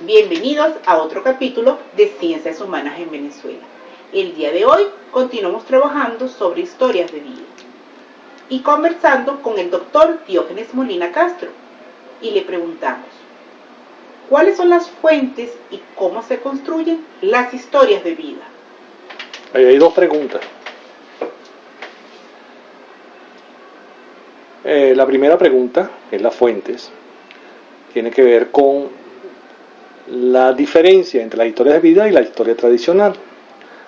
Bienvenidos a otro capítulo de Ciencias Humanas en Venezuela. El día de hoy continuamos trabajando sobre historias de vida y conversando con el doctor Diógenes Molina Castro y le preguntamos ¿cuáles son las fuentes y cómo se construyen las historias de vida? Ahí hay dos preguntas. La primera pregunta, que es las fuentes, tiene que ver con la diferencia entre las historias de vida y la historia tradicional.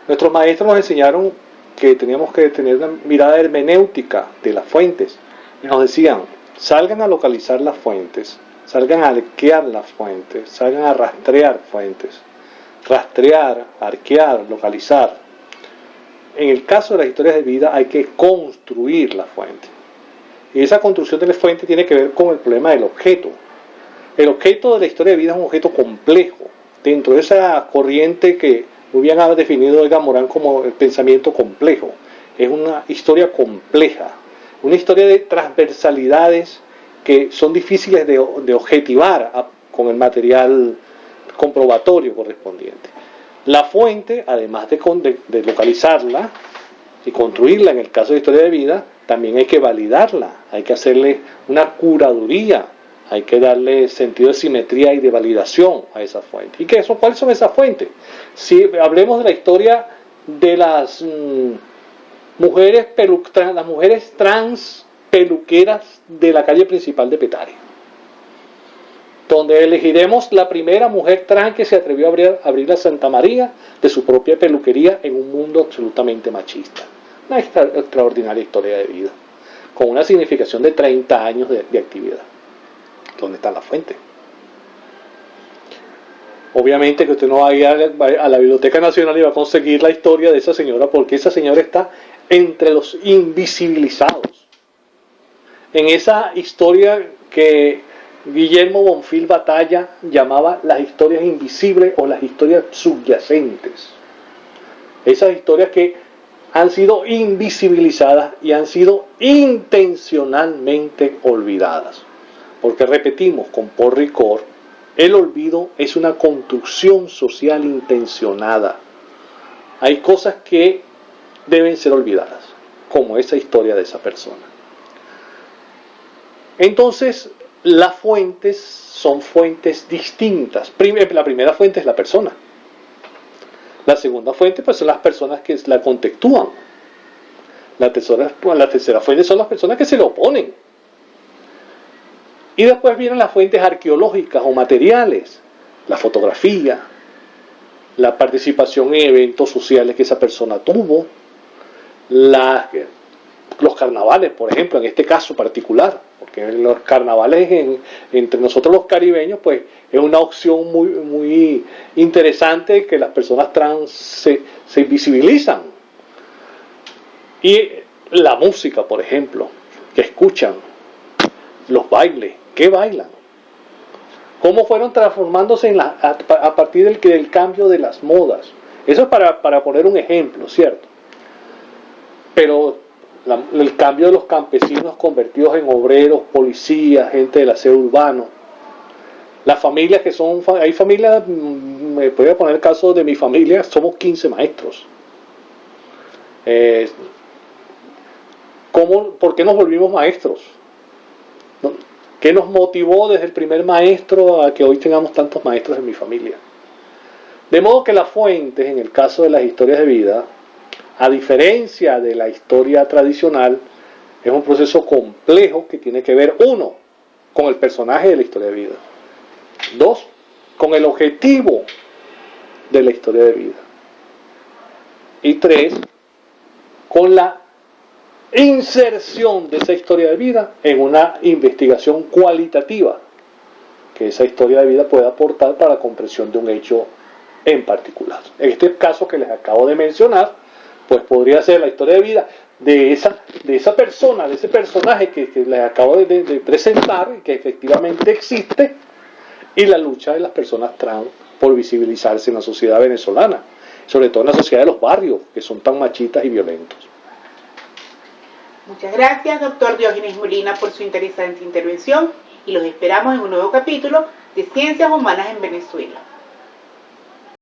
Nuestros maestros nos enseñaron que teníamos que tener una mirada hermenéutica de las fuentes. Y nos decían, salgan a localizar las fuentes, salgan a arquear las fuentes, salgan a rastrear fuentes. Rastrear, arquear, localizar. En el caso de las historias de vida hay que construir la fuente. Y esa construcción de la fuente tiene que ver con el problema del objeto. El objeto de la historia de vida es un objeto complejo. Dentro de esa corriente que muy bien ha definido Edgar Morin como el pensamiento complejo. Es una historia compleja. Una historia de transversalidades que son difíciles de objetivar con el material comprobatorio correspondiente. La fuente, además de localizarla y construirla en el caso de historia de vida, también hay que validarla, hay que hacerle una curaduría, hay que darle sentido de simetría y de validación a esa fuente. ¿Y cuáles son esas fuentes? Si hablemos de la historia de las mujeres trans peluqueras de la calle principal de Petare, donde elegiremos la primera mujer trans que se atrevió a abrir la Santa María de su propia peluquería en un mundo absolutamente machista. Una extraordinaria historia de vida, con una significación de 30 años de actividad. ¿Dónde está la fuente? Obviamente que usted no va a ir a la Biblioteca Nacional y va a conseguir la historia de esa señora, porque esa señora está entre los invisibilizados. En esa historia que Guillermo Bonfil Batalla llamaba las historias invisibles o las historias subyacentes. Esas historias que han sido invisibilizadas y han sido intencionalmente olvidadas. Porque repetimos con Paul Ricoeur, el olvido es una construcción social intencionada. Hay cosas que deben ser olvidadas, como esa historia de esa persona. Entonces, las fuentes son fuentes distintas. La primera fuente es la persona. La segunda fuente pues son las personas que la contextúan. La tercera fuente son las personas que se le oponen. Y después vienen las fuentes arqueológicas o materiales, la fotografía, la participación en eventos sociales que esa persona tuvo, los carnavales, por ejemplo, en este caso particular, porque los carnavales entre nosotros los caribeños, pues es una opción muy, muy interesante que las personas trans se visibilizan. Y la música, por ejemplo, que escuchan, los bailes, ¿qué bailan? ¿Cómo fueron transformándose a partir del cambio de las modas? Eso es para poner un ejemplo, ¿cierto? Pero el cambio de los campesinos convertidos en obreros, policías, gente del aseo urbano, las familias hay familias, me voy a poner el caso de mi familia, somos 15 maestros. ¿Por qué nos volvimos maestros? ¿Qué nos motivó desde el primer maestro a que hoy tengamos tantos maestros en mi familia? De modo que las fuentes, en el caso de las historias de vida, a diferencia de la historia tradicional, es un proceso complejo que tiene que ver, 1, con el personaje de la historia de vida. 2, con el objetivo de la historia de vida. Y 3, con la inserción de esa historia de vida en una investigación cualitativa que esa historia de vida puede aportar para la comprensión de un hecho en particular. En este caso que les acabo de mencionar, pues podría ser la historia de vida de esa persona, de ese personaje que les acabo de presentar y que efectivamente existe, y la lucha de las personas trans por visibilizarse en la sociedad venezolana, sobre todo en la sociedad de los barrios, que son tan machistas y violentos. Muchas gracias, doctor Diógenes Molina, por su interesante intervención y los esperamos en un nuevo capítulo de Ciencias Humanas en Venezuela.